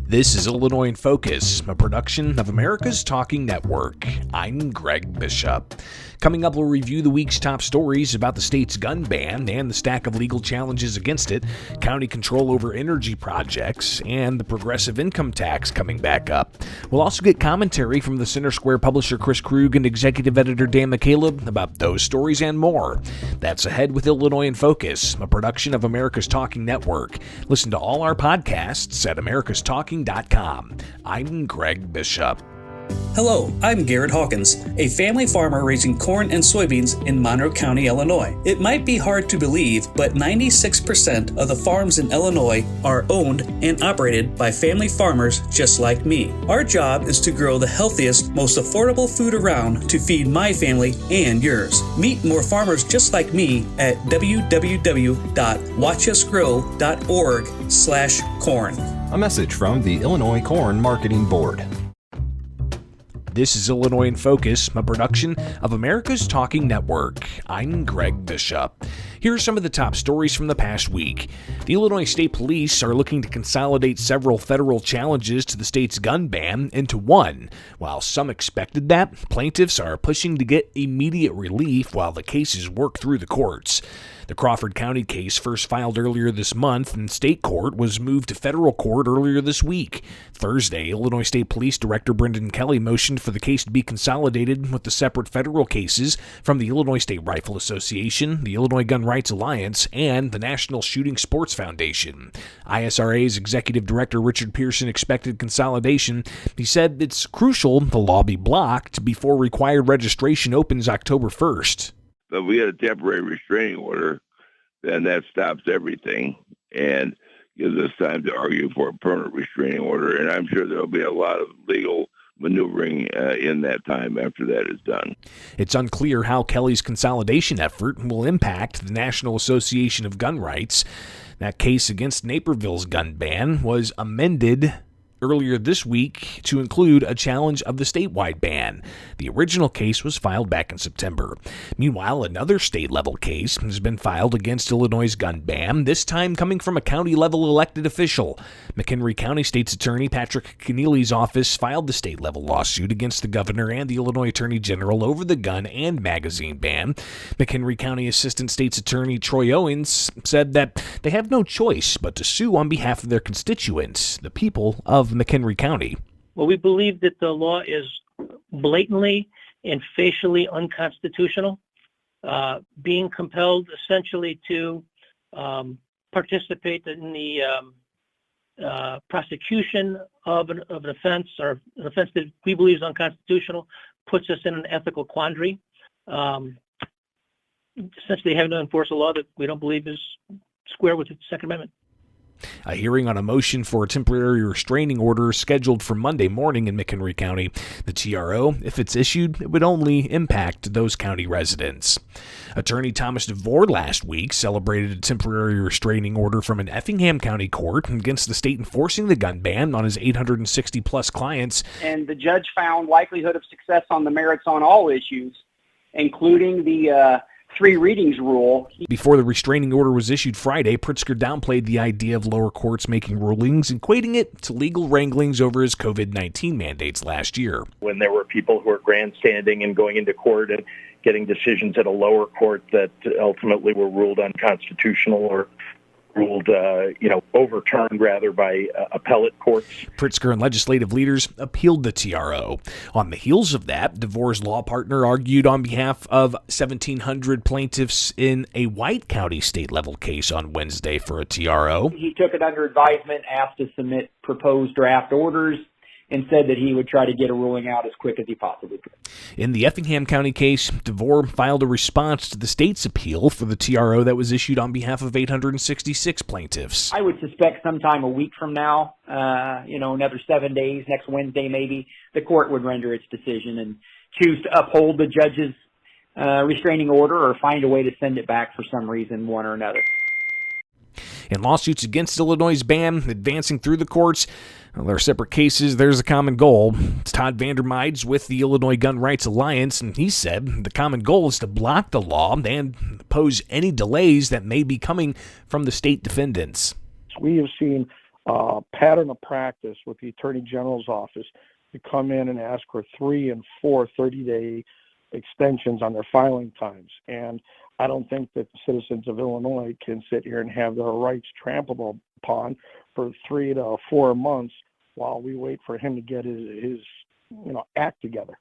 This is Illinois in Focus, a production of America's Talking Network. I'm Greg Bishop. Coming up, we'll review the week's top stories about the state's gun ban and the stack of legal challenges against it, county control over energy projects, and the progressive income tax coming back up. We'll also get commentary from the Center Square publisher Chris Krug and executive editor Dan McCaleb about those stories and more. That's ahead with Illinois in Focus, a production of America's Talking Network. Listen to all our podcasts at americastalking.com. I'm Greg Bishop. Hello, I'm Garrett Hawkins, a family farmer raising corn and soybeans in Monroe County, Illinois. It might be hard to believe, but 96% of the farms in Illinois are owned and operated by family farmers just like me. Our job is to grow the healthiest, most affordable food around to feed my family and yours. Meet more farmers just like me at www.watchusgrow.org/corn. A message from the Illinois Corn Marketing Board. This is Illinois in Focus, a production of America's Talking Network. I'm Greg Bishop. Here are some of the top stories from the past week. The Illinois State Police are looking to consolidate several federal challenges to the state's gun ban into one. While some expected that, plaintiffs are pushing to get immediate relief while the cases work through the courts. The Crawford County case, first filed earlier this month in state court, was moved to federal court earlier this week. Thursday, Illinois State Police Director Brendan Kelly motioned for the case to be consolidated with the separate federal cases from the Illinois State Rifle Association, the Illinois Gun Rights Alliance, and the National Shooting Sports Foundation. ISRA's Executive Director Richard Pearson expected consolidation. He said it's crucial the law be blocked before required registration opens October 1st. But we had a temporary restraining order, then that stops everything and gives us time to argue for a permanent restraining order. And I'm sure there'll be a lot of legal maneuvering in that time after that is done. It's unclear how Kelly's consolidation effort will impact the National Association of Gun Rights. That case against Naperville's gun ban was amended earlier this week to include a challenge of the statewide ban. The original case was filed back in September. Meanwhile, another state-level case has been filed against Illinois' gun ban, this time coming from a county-level elected official. McHenry County State's Attorney Patrick Keneally's office filed the state-level lawsuit against the governor and the Illinois Attorney General over the gun and magazine ban. McHenry County Assistant State's Attorney Troy Owens said that they have no choice but to sue on behalf of their constituents, the people of McHenry County. Well, we believe that the law is blatantly and facially unconstitutional, being compelled essentially to participate in the prosecution of an offense, or an offense that we believe is unconstitutional, puts us in an ethical quandary. Essentially having to enforce a law that we don't believe is square with the Second Amendment. A hearing on a motion for a temporary restraining order is scheduled for Monday morning in McHenry County. The TRO, if it's issued, it would only impact those county residents. Attorney Thomas DeVore last week celebrated a temporary restraining order from an Effingham County court against the state enforcing the gun ban on his 860-plus clients. And the judge found likelihood of success on the merits on all issues, including the three readings rule. Before the restraining order was issued Friday, Pritzker downplayed the idea of lower courts making rulings, equating it to legal wranglings over his COVID-19 mandates last year. When there were people who were grandstanding and going into court and getting decisions at a lower court that ultimately were ruled unconstitutional or ruled, overturned rather by appellate courts. Pritzker and legislative leaders appealed the TRO. On the heels of that, DeVore's law partner argued on behalf of 1,700 plaintiffs in a White County state-level case on Wednesday for a TRO. He took it under advisement, asked to submit proposed draft orders, and said that he would try to get a ruling out as quick as he possibly could. In the Effingham County case, DeVore filed a response to the state's appeal for the TRO that was issued on behalf of 866 plaintiffs. I would suspect sometime a week from now, another 7 days, next Wednesday maybe, the court would render its decision and choose to uphold the judge's restraining order or find a way to send it back for some reason, one or another. In lawsuits against Illinois' ban advancing through the courts, there are separate cases. There's a common goal. It's Todd Vandermeid's with the Illinois Gun Rights Alliance, and he said the common goal is to block the law and oppose any delays that may be coming from the state defendants. We have seen pattern of practice with the Attorney General's office to come in and ask for 3 and 4 30-day extensions on their filing times. And I don't think that the citizens of Illinois can sit here and have their rights trampled upon for 3 to 4 months while we wait for him to get his act together.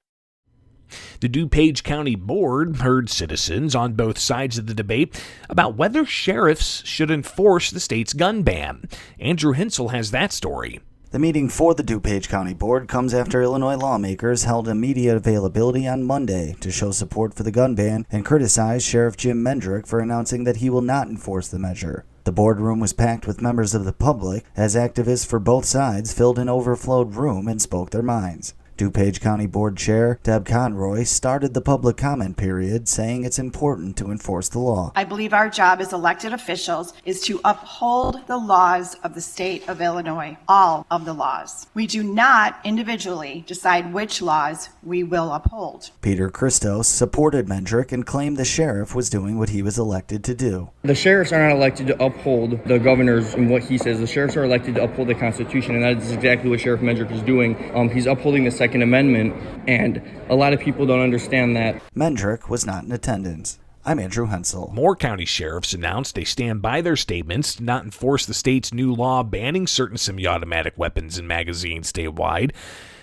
The DuPage County Board heard citizens on both sides of the debate about whether sheriffs should enforce the state's gun ban. Andrew Hensel has that story. The meeting for the DuPage County Board comes after Illinois lawmakers held a media availability on Monday to show support for the gun ban and criticize Sheriff Jim Mendrick for announcing that he will not enforce the measure. The boardroom was packed with members of the public as activists for both sides filled an overflowed room and spoke their minds. DuPage County Board Chair Deb Conroy started the public comment period saying it's important to enforce the law. I believe our job as elected officials is to uphold the laws of the state of Illinois, all of the laws. We do not individually decide which laws we will uphold. Peter Christos supported Mendrick and claimed the sheriff was doing what he was elected to do. The sheriffs are not elected to uphold the governor's and what he says. The sheriffs are elected to uphold the Constitution, and that is exactly what Sheriff Mendrick is doing. He's upholding the Second Amendment, and a lot of people don't understand that. Mendrick was not in attendance. I'm Andrew Hensel. More county sheriffs announced they stand by their statements to not enforce the state's new law banning certain semi-automatic weapons and magazines statewide.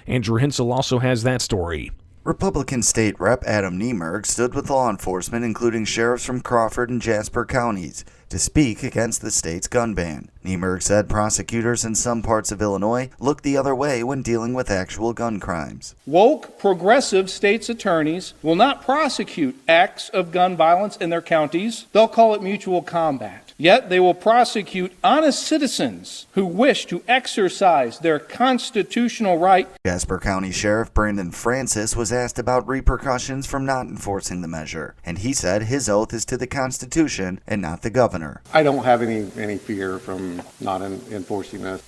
Andrew Hensel also has that story. Republican State Rep Adam Niemerg stood with law enforcement, including sheriffs from Crawford and Jasper counties, to speak against the state's gun ban. Niemerg said prosecutors in some parts of Illinois look the other way when dealing with actual gun crimes. Woke, progressive states' attorneys will not prosecute acts of gun violence in their counties. They'll call it mutual combat. Yet they will prosecute honest citizens who wish to exercise their constitutional right. Jasper County Sheriff Brandon Francis was asked about repercussions from not enforcing the measure, and he said his oath is to the Constitution and not the governor. I don't have any fear from not enforcing this.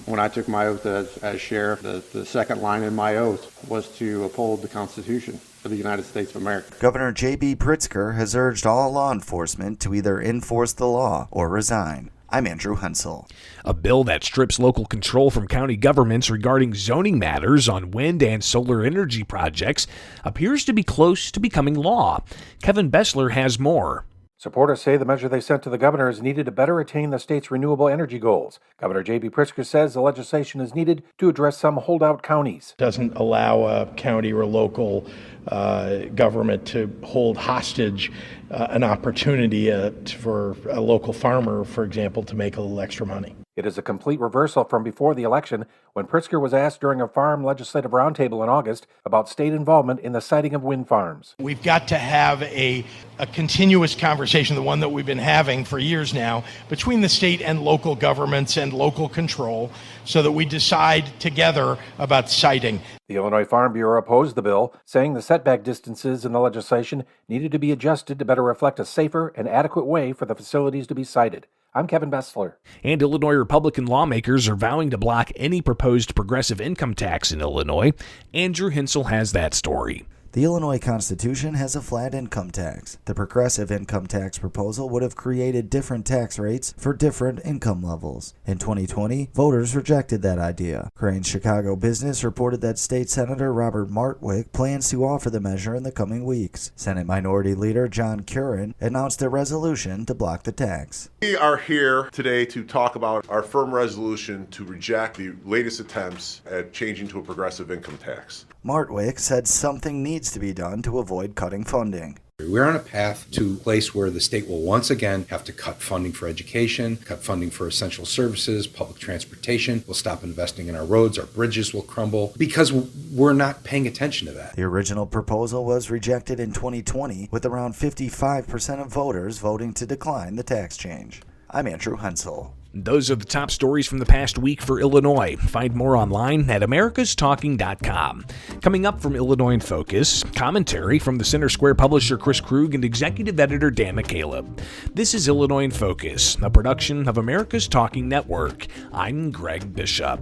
When I took my oath as sheriff, the second line in my oath was to uphold the Constitution for the United States of America. Governor J.B. Pritzker has urged all law enforcement to either enforce the law or resign. I'm Andrew Hensel. A bill that strips local control from county governments regarding zoning matters on wind and solar energy projects appears to be close to becoming law. Kevin Bessler has more. Supporters say the measure they sent to the governor is needed to better attain the state's renewable energy goals. Governor J.B. Pritzker says the legislation is needed to address some holdout counties. Doesn't allow a county or local government to hold hostage an opportunity for a local farmer, for example, to make a little extra money. It is a complete reversal from before the election when Pritzker was asked during a farm legislative roundtable in August about state involvement in the siting of wind farms. We've got to have a continuous conversation, the one that we've been having for years now, between the state and local governments and local control so that we decide together about siting. The Illinois Farm Bureau opposed the bill, saying the setback distances in the legislation needed to be adjusted to better reflect a safer and adequate way for the facilities to be sited. I'm Kevin Bessler. And Illinois Republican lawmakers are vowing to block any proposed progressive income tax in Illinois. Andrew Hensel has that story. The Illinois Constitution has a flat income tax. The progressive income tax proposal would have created different tax rates for different income levels. In 2020, voters rejected that idea. Crain's Chicago Business reported that State Senator Robert Martwick plans to offer the measure in the coming weeks. Senate Minority Leader John Curran announced a resolution to block the tax. We are here today to talk about our firm resolution to reject the latest attempts at changing to a progressive income tax. Martwick said something needs to be done to avoid cutting funding. We're on a path to a place where the state will once again have to cut funding for education, cut funding for essential services, public transportation. We'll stop investing in our roads, our bridges will crumble because we're not paying attention to that. The original proposal was rejected in 2020, with around 55% of voters voting to decline the tax change. I'm Andrew Hensel. Those are the top stories from the past week for Illinois. Find more online at americastalking.com. Coming up from Illinois in Focus, commentary from the Center Square publisher Chris Krug and executive editor Dan McCaleb. This is Illinois in Focus, a production of America's Talking Network. I'm Greg Bishop.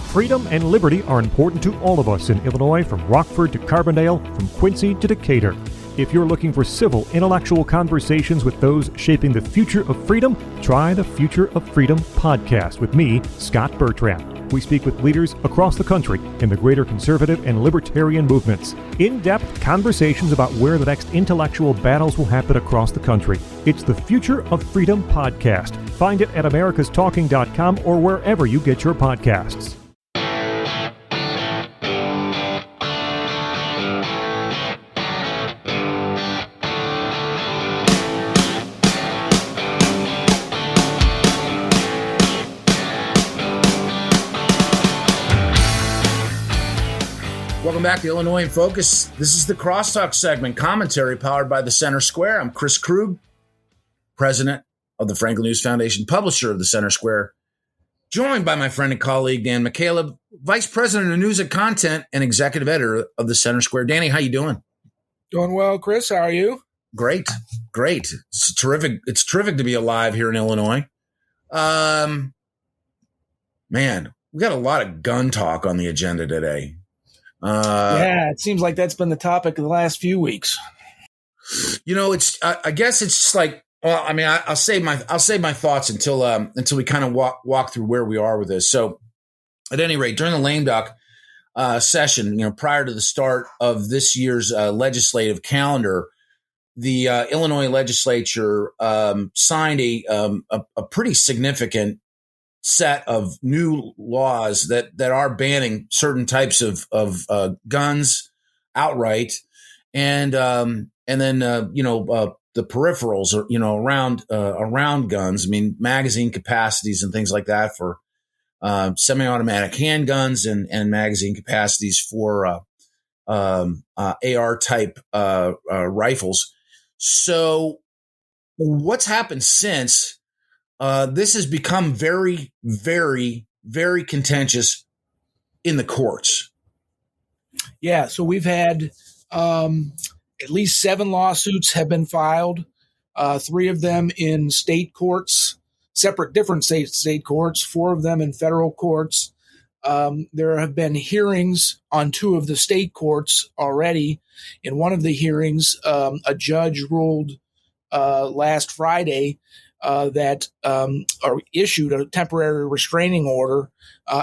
Freedom and liberty are important to all of us in Illinois, from Rockford to Carbondale, from Quincy to Decatur. If you're looking for civil, intellectual conversations with those shaping the future of freedom, try the Future of Freedom podcast with me, Scott Bertrand. We speak with leaders across the country in the greater conservative and libertarian movements. In-depth conversations about where the next intellectual battles will happen across the country. It's the Future of Freedom podcast. Find it at americastalking.com or wherever you get your podcasts. Welcome back to Illinois in Focus. This is the Crosstalk segment, commentary powered by the Center Square. I'm Chris Krug, president of the Franklin News Foundation, publisher of the Center Square, joined by my friend and colleague, Dan McCaleb, vice president of news and content and executive editor of the Center Square. Danny, how you doing? Doing well, Chris. How are you? Great. It's terrific. It's terrific to be alive here in Illinois. Man, we got a lot of gun talk on the agenda today. Yeah, it seems like that's been the topic of the last few weeks. You know, I guess it's just like, well, I mean, I'll save my thoughts until we kind of walk through where we are with this. So, at any rate, during the lame duck session, prior to the start of this year's legislative calendar, the Illinois legislature signed a pretty significant set of new laws that are banning certain types of guns outright, and then the peripherals around guns. I mean, magazine capacities and things like that for semi-automatic handguns and magazine capacities for AR type rifles. So, what's happened since? This has become very, very, very contentious in the courts. Yeah, so we've had at least 7 lawsuits have been filed, 3 of them in state courts, different state courts, 4 of them in federal courts. There have been hearings on 2 of the state courts already. In one of the hearings, a judge ruled last Friday that issued a temporary restraining order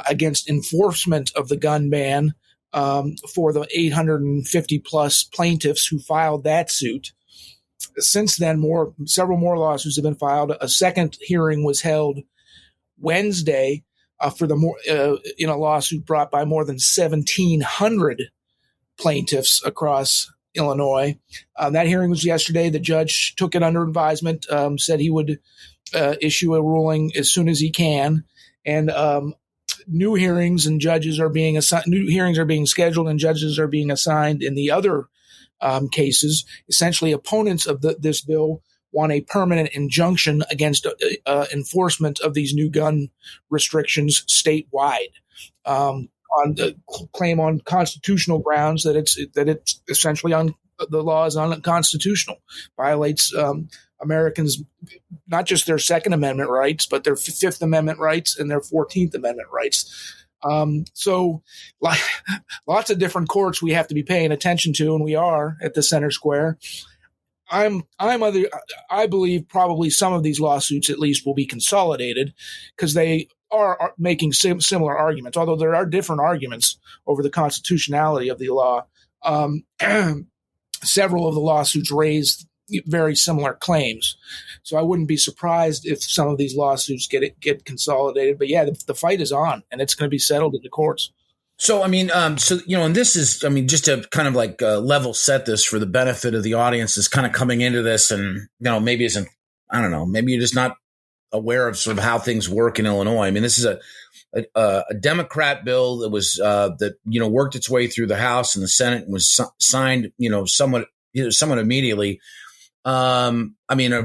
against enforcement of the gun ban for the 850 plus plaintiffs who filed that suit. Since then, several more lawsuits have been filed. A second hearing was held Wednesday in a lawsuit brought by more than 1,700 plaintiffs across Illinois. That hearing was yesterday. The judge took it under advisement, said he would issue a ruling as soon as he can. And new hearings and judges are being assigned. New hearings are being scheduled, and judges are being assigned in the other cases. Essentially, opponents of this bill want a permanent injunction against enforcement of these new gun restrictions statewide. On the claim on constitutional grounds that it's essentially the law is unconstitutional, violates Americans, not just their Second Amendment rights, but their Fifth Amendment rights and their 14th Amendment rights. So lots of different courts we have to be paying attention to, and we are at the Center Square. I believe probably some of these lawsuits at least will be consolidated because they are making similar arguments, although there are different arguments over the constitutionality of the law. Several of the lawsuits raised very similar claims. So I wouldn't be surprised if some of these lawsuits get consolidated. But yeah, the fight is on, and it's going to be settled in the courts. So, I mean, and this is, just to kind of like level set this for the benefit of the audience is kind of coming into this and, maybe maybe you're just not aware of sort of how things work in Illinois. I mean, this is a Democrat bill that was worked its way through the House and the Senate and was signed, somewhat immediately. A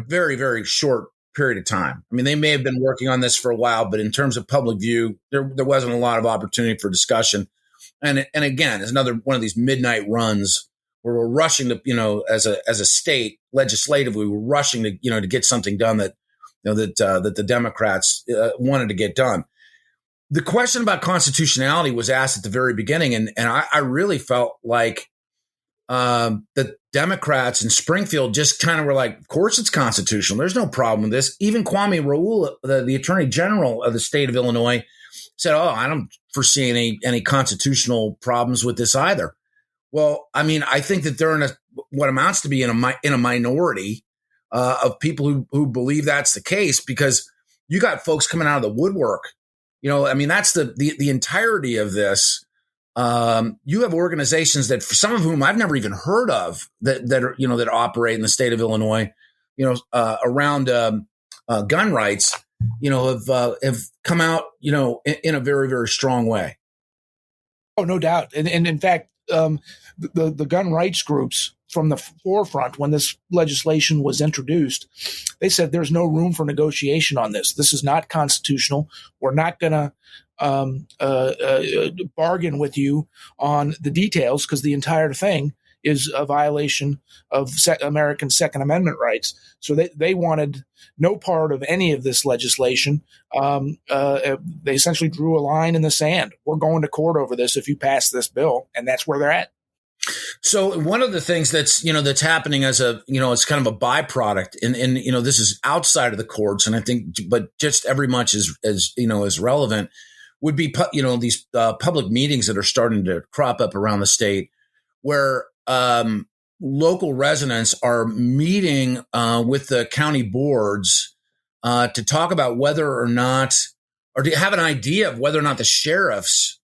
very, very short period of time. I mean, they may have been working on this for a while, but in terms of public view, there wasn't a lot of opportunity for discussion. And again, it's another one of these midnight runs where we're rushing to, as a state legislatively, we're rushing to, to get something done that the Democrats wanted to get done. The question about constitutionality was asked at the very beginning, and I really felt like the Democrats in Springfield just kind of were like, of course it's constitutional. There's no problem with this. Even Kwame Raoul, the Attorney General of the state of Illinois, said, oh, I don't foresee any constitutional problems with this either. Well, I mean, I think that they're in what amounts to be in a minority of people who believe that's the case, because you got folks coming out of the woodwork. I mean, that's the entirety of this. You have organizations that, for some of whom I've never even heard of, that are, that operate in the state of Illinois, around gun rights, have come out, in a very, very strong way. Oh, no doubt. And in fact, the gun rights groups from the forefront, when this legislation was introduced, they said there's no room for negotiation on this. This is not constitutional. We're not going to bargain with you on the details, because the entire thing is a violation of American Second Amendment rights. So they wanted no part of any of this legislation. They essentially drew a line in the sand. We're going to court over this if you pass this bill, and that's where they're at. So one of the things that's happening as it's kind of a byproduct, and this is outside of the courts, and I think, but just every much as relevant, would be these public meetings that are starting to crop up around the state, where local residents are meeting with the county boards to talk about whether or not, or to have an idea of whether or not the sheriffs,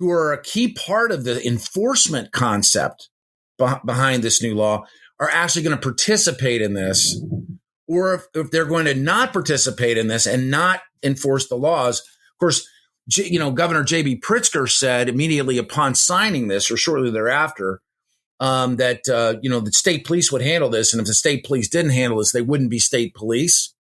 who are a key part of the enforcement concept behind this new law, are actually going to participate in this, or if they're going to not participate in this and not enforce the laws. Of course, Governor J.B. Pritzker said immediately upon signing this, or shortly thereafter, that the state police would handle this, and if the state police didn't handle this, they wouldn't be state police.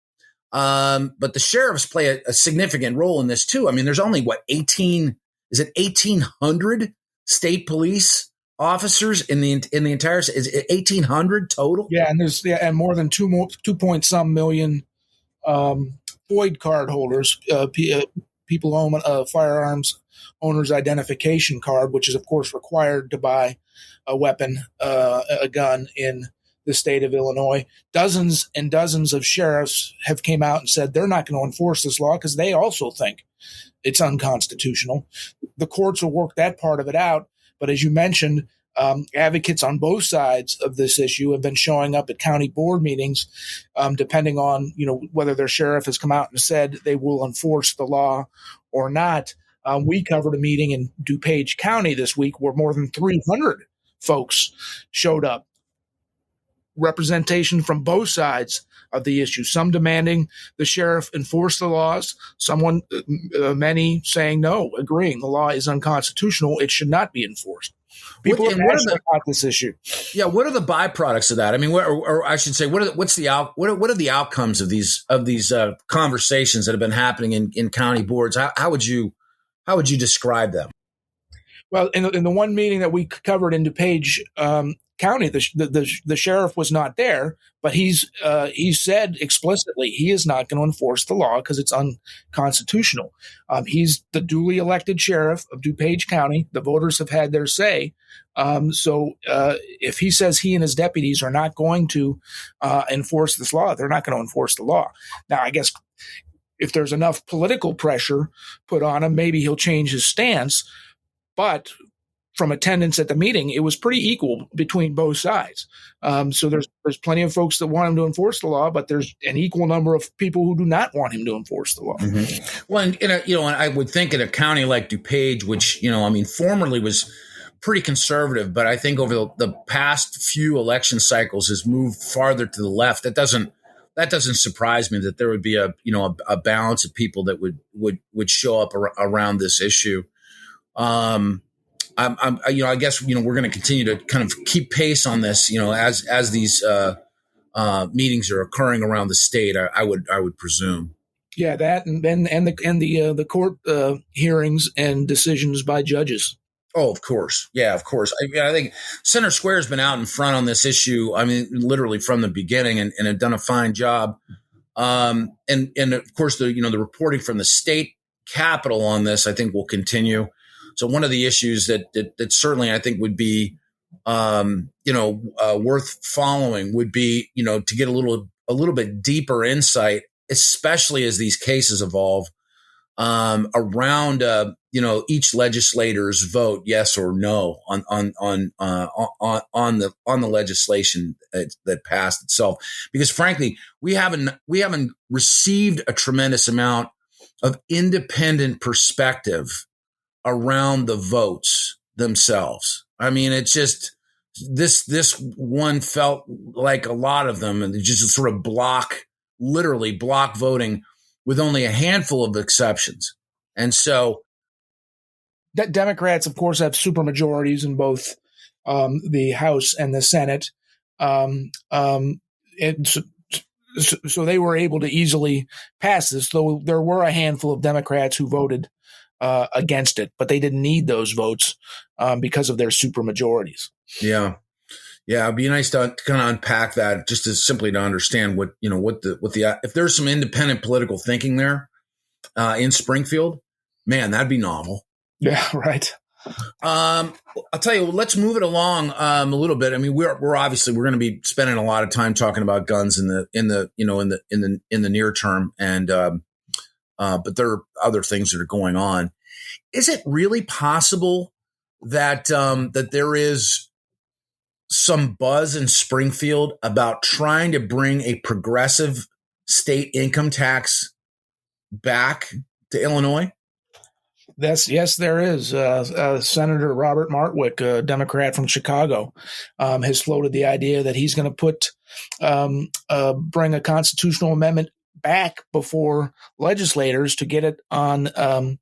But the sheriffs play a significant role in this too. I mean, there's only 1,800 state police officers in the entire? Is it 1,800 total? Yeah, and there's more than 2 point some million FOID card holders, people own a firearms owner's identification card, which is of course required to buy a weapon, a gun in the state of Illinois. Dozens and dozens of sheriffs have came out and said they're not going to enforce this law because they also think it's unconstitutional. The courts will work that part of it out. But as you mentioned, advocates on both sides of this issue have been showing up at county board meetings, depending on whether their sheriff has come out and said they will enforce the law or not. We covered a meeting in DuPage County this week where more than 300 folks showed up. Representation from both sides of the issue. Some demanding the sheriff enforce the laws. Many saying no, agreeing the law is unconstitutional. It should not be enforced. People are passionate about this issue. Yeah, what are the byproducts of that? I mean, or I should say, what are the outcomes of these conversations that have been happening in county boards? How would you describe them? Well, in the one meeting that we covered in DuPage County, the sheriff was not there, but he said explicitly he is not going to enforce the law because it's unconstitutional. He's the duly elected sheriff of DuPage County. The voters have had their say. So if he says he and his deputies are not going to enforce this law, they're not going to enforce the law. Now, I guess if there's enough political pressure put on him, maybe he'll change his stance. But from attendance at the meeting, it was pretty equal between both sides. So there's plenty of folks that want him to enforce the law, but there's an equal number of people who do not want him to enforce the law. Mm-hmm. Well, and I would think in a county like DuPage, which formerly was pretty conservative, but I think over the past few election cycles has moved farther to the left. That doesn't surprise me that there would be a balance of people that would show up around this issue. I guess we're going to continue to kind of keep pace on this, as these meetings are occurring around the state. I would presume. Yeah, that and the court hearings and decisions by judges. Oh, of course. Yeah, of course. I think Center Square has been out in front on this issue. I mean, literally from the beginning, and have done a fine job. And of course, the reporting from the state capitol on this, I think, will continue. So one of the issues that certainly I think would be worth following would be, to get a little bit deeper insight, especially as these cases evolve, around each legislator's vote, yes or no, on the legislation that passed itself. Because frankly, we haven't received a tremendous amount of independent perspective around the votes themselves. I mean, it's just this one felt like a lot of them, and just sort of literally block voting, with only a handful of exceptions. And so Democrats, of course, have supermajorities in both the House and the Senate. So they were able to easily pass this, though there were a handful of Democrats who voted against it, but they didn't need those votes because of their supermajorities. Yeah. Yeah, it'd be nice to kind of unpack that, just simply to understand if there's some independent political thinking there in Springfield, man, that'd be novel. Yeah, right. I'll tell you, let's move it along a little bit. I mean, we're obviously going to be spending a lot of time talking about guns in the near term, and but there are other things that are going on. Is it really possible that that there is some buzz in Springfield about trying to bring a progressive state income tax back to Illinois? Yes, there is. Senator Robert Martwick, a Democrat from Chicago, has floated the idea that he's going to bring a constitutional amendment back before legislators to get it on the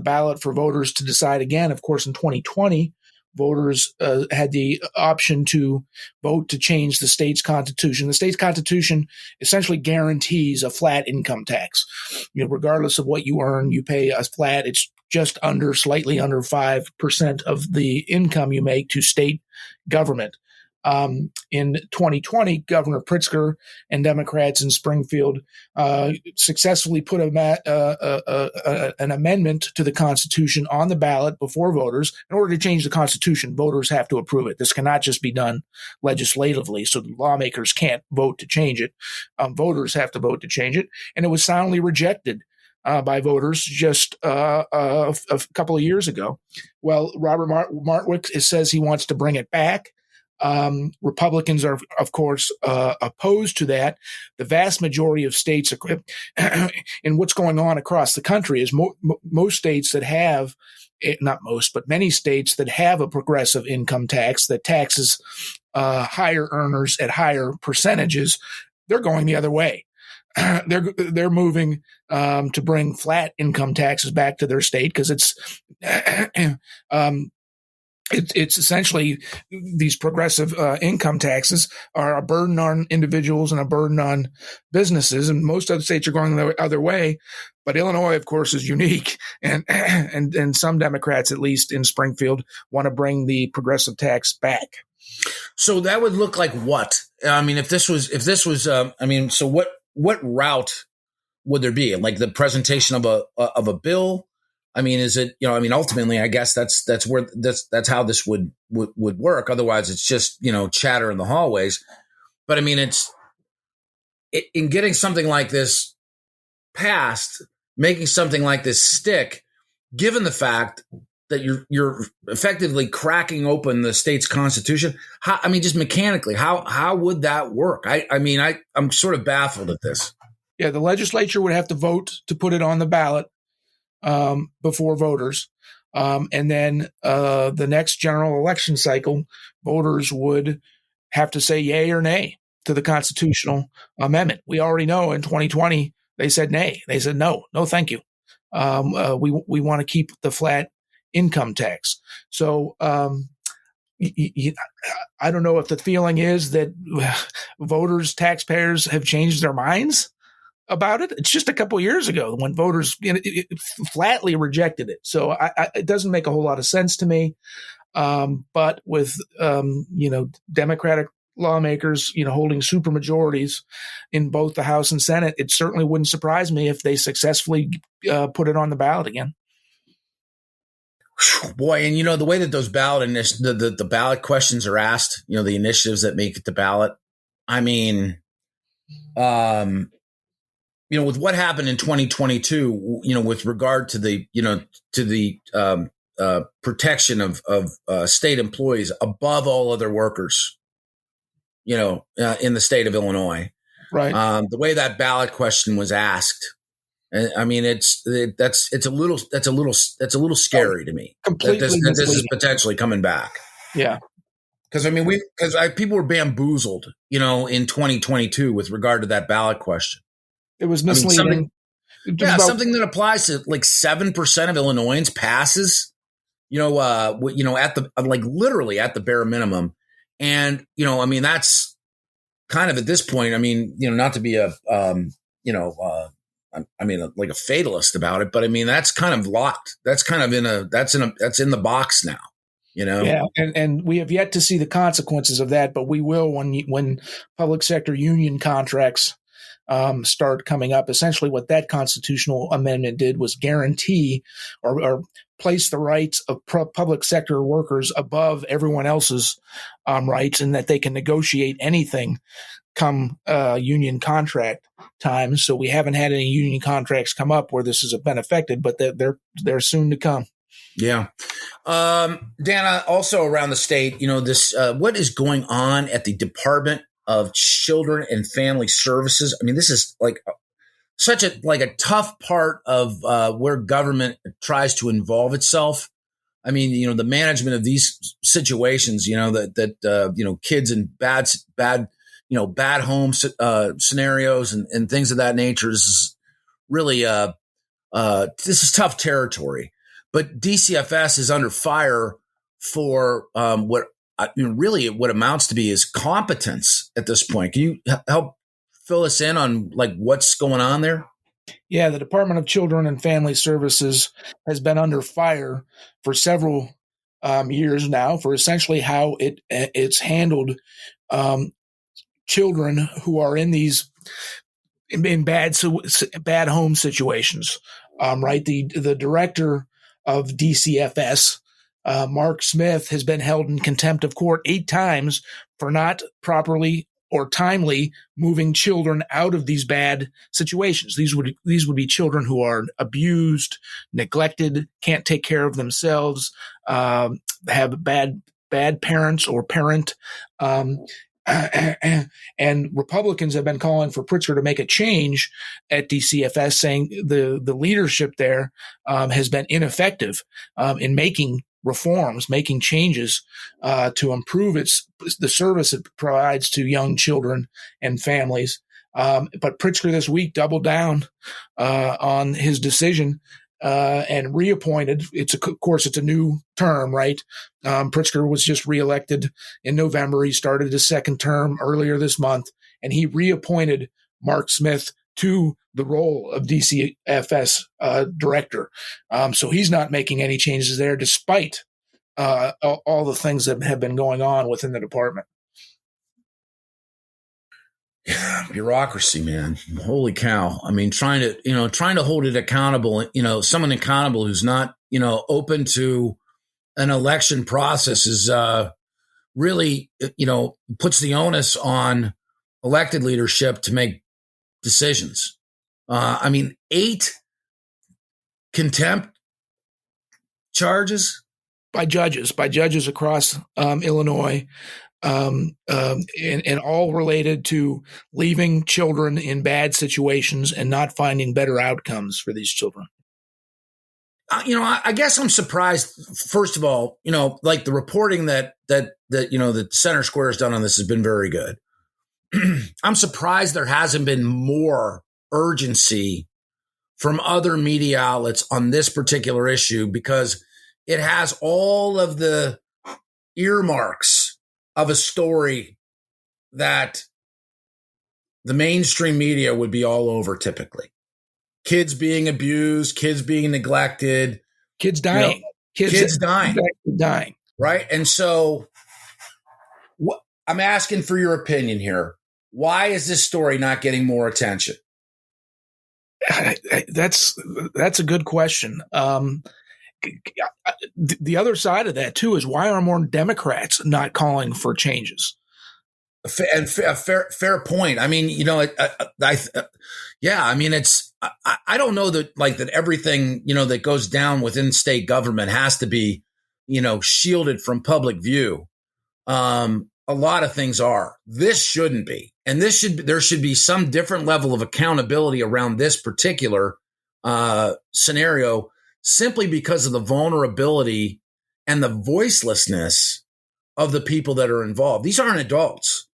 ballot for voters to decide again. Of course, in 2020, voters had the option to vote to change the state's constitution. The state's constitution essentially guarantees a flat income tax. Regardless of what you earn, you pay a flat. It's just slightly under 5% of the income you make to state government. In 2020, Governor Pritzker and Democrats in Springfield successfully put an amendment to the Constitution on the ballot before voters. In order to change the Constitution, voters have to approve it. This cannot just be done legislatively, so the lawmakers can't vote to change it. Voters have to vote to change it, and it was soundly rejected by voters just a couple of years ago. Well, Robert Martwick says he wants to bring it back. Republicans are, of course, opposed to that. The vast majority of states, and what's going on across the country is most states that have, not most, but many states that have a progressive income tax that taxes higher earners at higher percentages, they're going the other way. They're moving to bring flat income taxes back to their state because it's essentially these progressive income taxes are a burden on individuals and a burden on businesses, and most other states are going the other way. But Illinois, of course, is unique, and some Democrats, at least in Springfield, want to bring the progressive tax back. So that would look like what? I mean, if this was, so what route would there be? Like the presentation of a bill? I mean, is it, ultimately, I guess that's how this would work. Otherwise, it's just, chatter in the hallways. But I mean, in getting something like this passed, making something like this stick, given the fact that you're effectively cracking open the state's constitution. Just mechanically, how would that work? I'm sort of baffled at this. Yeah, the legislature would have to vote to put it on the ballot before voters. And then the next general election cycle, voters would have to say yay or nay to the constitutional amendment. We already know in 2020, they said nay. They said no, thank you. We want to keep the flat income tax. So I don't know if the feeling is that voters, taxpayers have changed their minds about it. It's just a couple of years ago when voters flatly rejected it. So it doesn't make a whole lot of sense to me. But with, Democratic lawmakers, holding supermajorities in both the House and Senate, it certainly wouldn't surprise me if they successfully put it on the ballot again. Boy, and the way that those the ballot questions are asked, the initiatives that make it to ballot. I mean, with what happened in 2022, with regard to the protection of state employees above all other workers, in the state of Illinois, right? The way that ballot question was asked. I mean, that's a little scary to me. Completely that this is potentially coming back. Yeah, because people were bamboozled, in 2022 with regard to that ballot question. It was misleading. Something that applies to like 7% of Illinoisans passes. At the literally at the bare minimum, and that's kind of at this point. I mean, not to be a like a fatalist about it, but I mean, that's kind of locked. That's kind of that's in the box now, Yeah. And we have yet to see the consequences of that, but we will when public sector union contracts start coming up. Essentially what that constitutional amendment did was guarantee or place the rights of public sector workers above everyone else's rights, and that they can negotiate anything come union contract time. So we haven't had any union contracts come up where this has been affected, but they're soon to come. Yeah. Dana, also around the state, this what is going on at the Department of Children and Family Services? I mean, this is like such a tough part of where government tries to involve itself. I mean, the management of these situations, that kids in bad home scenarios and things of that nature is really this is tough territory. But DCFS is under fire for what amounts to be is competence at this point. Can you help fill us in on what's going on there? Yeah, the Department of Children and Family Services has been under fire for several years now for essentially how it's handled children who are in these in bad home situations. Right, the director of DCFS, Mark Smith, has been held in contempt of court 8 times for not properly or timely moving children out of these bad situations. These would be children who are abused, neglected, can't take care of themselves, have bad parents or parent. And Republicans have been calling for Pritzker to make a change at DCFS, saying the leadership there has been ineffective in making reforms, making changes to improve the service it provides to young children and families. But Pritzker this week doubled down on his decision and reappointed. Of course, it's a new term, right? Pritzker was just reelected in November. He started his second term earlier this month, and he reappointed Mark Smith to the role of DCFS director. So he's not making any changes there, despite all the things that have been going on within the department. Bureaucracy, man. Holy cow. I mean, trying to hold it accountable, someone accountable who's not, open to an election process is really, puts the onus on elected leadership to make decisions. 8 contempt charges by judges across Illinois. And all related to leaving children in bad situations and not finding better outcomes for these children. I guess I'm surprised. First of all, the reporting that the Center Square has done on this has been very good. I'm surprised there hasn't been more urgency from other media outlets on this particular issue, because it has all of the earmarks of a story that the mainstream media would be all over typically. Kids being abused, kids being neglected, kids dying, kids dying. Right. And so I'm asking for your opinion here. Why is this story not getting more attention? That's a good question. the other side of that too is why are more Democrats not calling for changes? And a fair point. I mean, I mean, I don't know that that everything, that goes down within state government has to be, shielded from public view. A lot of things are. This shouldn't be. And there should be some different level of accountability around this particular scenario, simply because of the vulnerability and the voicelessness of the people that are involved. These aren't adults.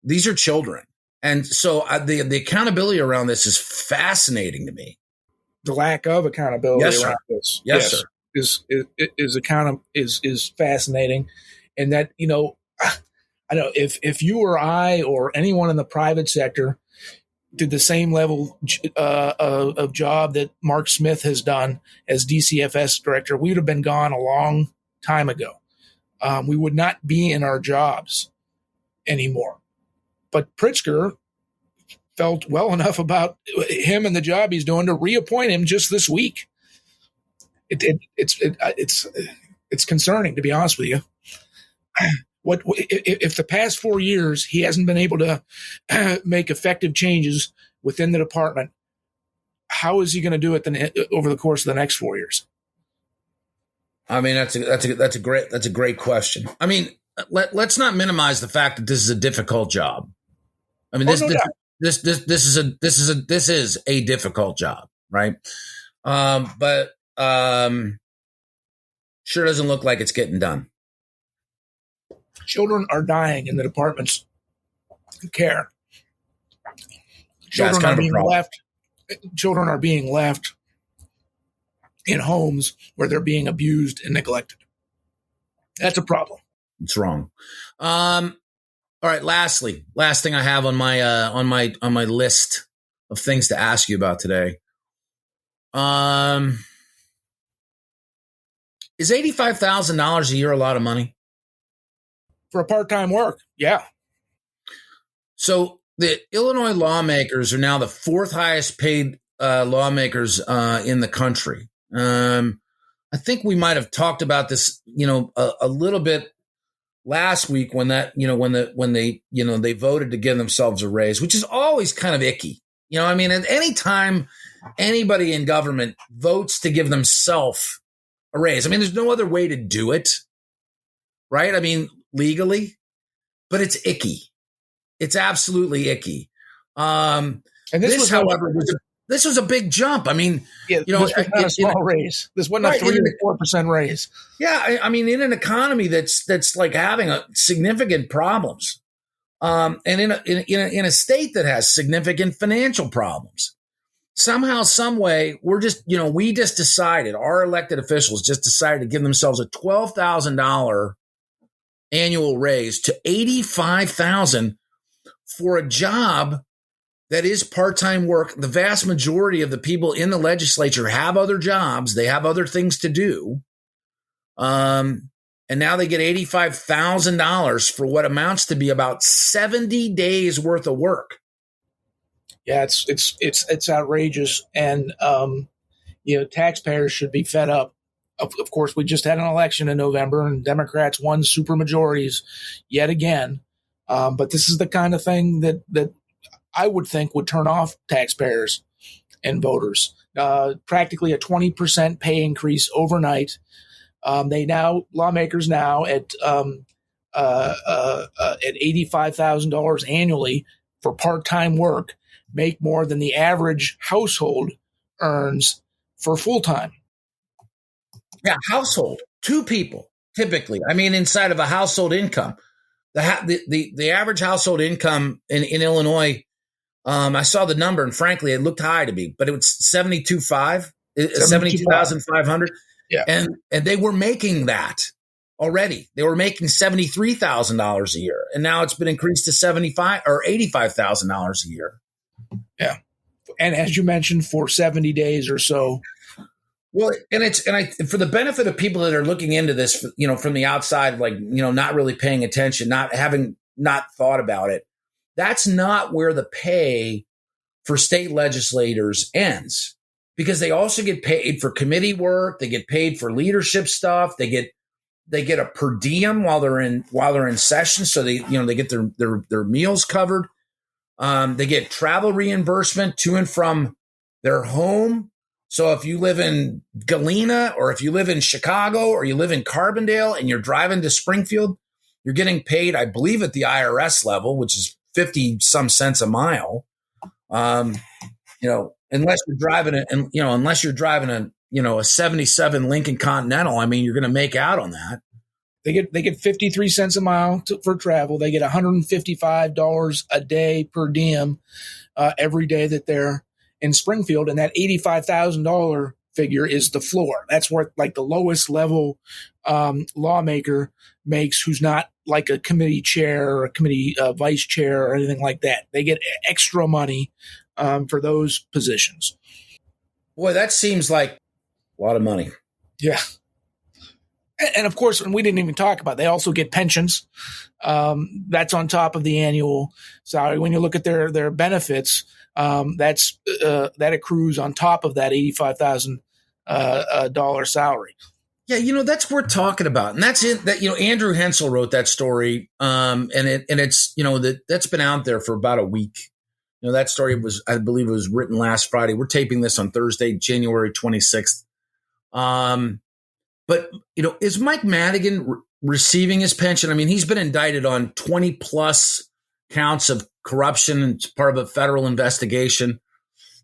These are children. And so the accountability around this is fascinating to me. The lack of accountability around this. Yes, sir. Is fascinating. And that, I know if you or I or anyone in the private sector did the same level of job that Mark Smith has done as DCFS director, we would have been gone a long time ago. We would not be in our jobs anymore. But Pritzker felt well enough about him and the job he's doing to reappoint him just this week. It's concerning, to be honest with you. What if the past 4 years he hasn't been able to make effective changes within the department? How is he going to do it over the course of the next 4 years? I mean, that's a great question. I mean, let's not minimize the fact that this is a difficult job. I mean, this is a difficult job, right? But sure doesn't look like it's getting done. Children are dying in the department's care. Children are being left in homes where they're being abused and neglected. That's a problem. It's wrong. All right. Last thing I have on my list of things to ask you about today. Is $85,000 a year a lot of money for a part-time work? Yeah. So the Illinois lawmakers are now the fourth highest paid lawmakers in the country. I think we might have talked about this, a little bit last week when they voted to give themselves a raise, which is always kind of icky. I mean, at any time anybody in government votes to give themselves a raise, I mean, there's no other way to do it, right? I mean, legally, but it's icky. It's absolutely icky. And this was a big jump. I mean, this was not a small raise. This wasn't a 3 or 4% raise. Yeah, I mean, in an economy that's like having significant problems, and in a state that has significant financial problems, somehow, some way, we just decided, our elected officials just decided to give themselves a $12,000 annual raise to $85,000 for a job that is part-time work. The vast majority of the people in the legislature have other jobs. They have other things to do. And now they get $85,000 for what amounts to be about 70 days worth of work. Yeah, it's outrageous. And, taxpayers should be fed up. Of course, we just had an election in November and Democrats won super majorities yet again. But this is the kind of thing that I would think would turn off taxpayers and voters. Practically a 20% pay increase overnight. Lawmakers now at $85,000 annually for part-time work make more than the average household earns for full-time. Yeah, household, 2 people typically. I mean, inside of a household income, the average household income in Illinois. I saw the number, and frankly, it looked high to me, but it was 72,500. Yeah, and they were making that already. They were making $73,000 a year, and now it's been increased to $85,000 a year. Yeah, and as you mentioned, for 70 days or so. Well, and for the benefit of people that are looking into this, from the outside, not really paying attention, not thought about it. That's not where the pay for state legislators ends. because they also get paid for committee work. They get paid for leadership stuff. They get a per diem while they're in session. So they get their meals covered. They get travel reimbursement to and from their home. So if you live in Galena, or if you live in Chicago, or you live in Carbondale and you're driving to Springfield, you're getting paid, I believe, at the IRS level, which is 50 some cents a mile. Unless you're driving a 77 Lincoln Continental, I mean, you're going to make out on that. They get 53 cents a mile for travel. They get $155 a day per diem every day that they're in Springfield, and that $85,000 figure is the floor. That's what like the lowest level lawmaker makes, who's not like a committee chair or a committee vice chair or anything like that. They get extra money for those positions. Boy, that seems like a lot of money. Yeah. And of course, and we didn't even talk about, they also get pensions. That's on top of the annual salary. When you look at their benefits, that accrues on top of that $85,000 salary. Yeah, that's worth talking about, and that's it. That Andrew Hensel wrote that story, and it's that's been out there for about a week. That story was, I believe, it was written last Friday. We're taping this on Thursday, January 26th. But is Mike Madigan receiving his pension? I mean, he's been indicted on 20 plus counts of corruption and it's part of a federal investigation.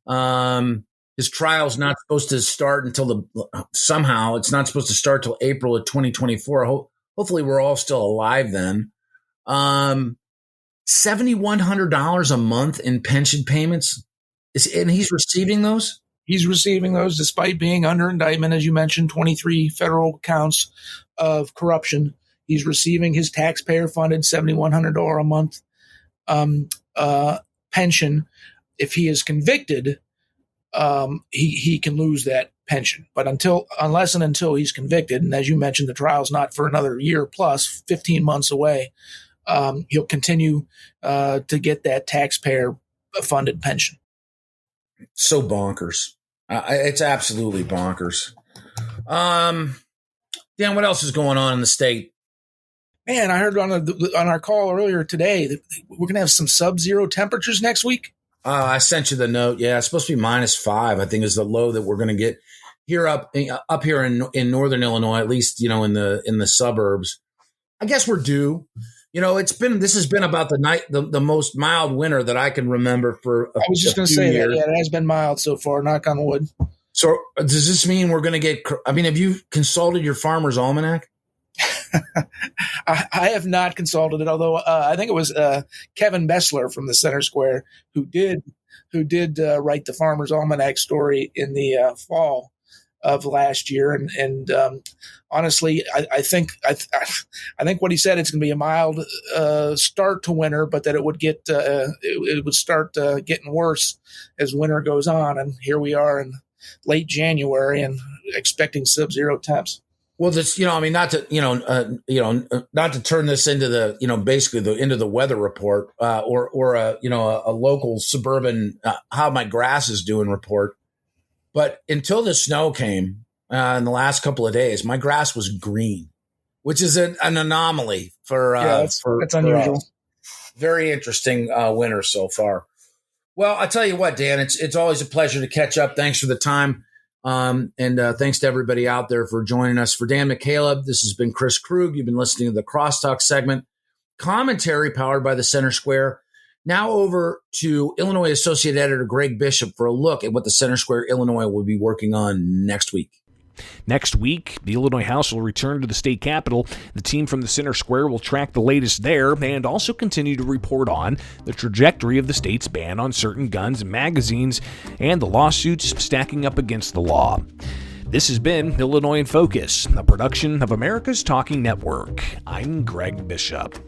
His trial's not supposed to start until somehow it's not supposed to start till April of 2024. Hopefully we're all still alive then. $7,100 a month in pension payments. And he's receiving those? He's receiving those despite being under indictment, as you mentioned, 23 federal counts of corruption. He's receiving his taxpayer-funded $7,100 a month pension. If he is convicted, he can lose that pension. But unless and until he's convicted, and as you mentioned, the trial's not for another year plus, 15 months away, he'll continue to get that taxpayer-funded pension. So bonkers. It's absolutely bonkers. Dan, what else is going on in the state? Man, I heard on our call earlier today that we're going to have some sub-zero temperatures next week. I sent you the note. Yeah, it's supposed to be -5, I think, is the low that we're going to get here up here in northern Illinois, at least, in the suburbs. I guess we're due. This has been about the most mild winter that I can remember for a few years. I was just going to say that. Yeah, it has been mild so far, knock on wood. So does this mean we're going to get, have you consulted your farmer's almanac? I have not consulted it, although I think it was Kevin Bessler from the Center Square who did write the Farmer's Almanac story in the fall of last year, and honestly, I think what he said, it's going to be a mild start to winter, but that it would get it would start getting worse as winter goes on, and here we are in late January and expecting sub-zero temps. Well, this, not to turn this into the, basically into the weather report, or a local suburban, how my grass is doing report. But until the snow came in the last couple of days, my grass was green, which is an anomaly for that's unusual. Very interesting winter so far. Well, I tell you what, Dan, it's always a pleasure to catch up. Thanks for the time. And thanks to everybody out there for joining us. For Dan McCaleb, this has been Chris Krug. You've been listening to the Crosstalk segment. Commentary powered by the Center Square. Now over to Illinois Associate Editor Greg Bishop for a look at what the Center Square Illinois will be working on next week. Next week, the Illinois House will return to the state capitol. The team from the Center Square will track the latest there and also continue to report on the trajectory of the state's ban on certain guns and magazines and the lawsuits stacking up against the law. This has been Illinois in Focus, a production of America's Talking Network. I'm Greg Bishop.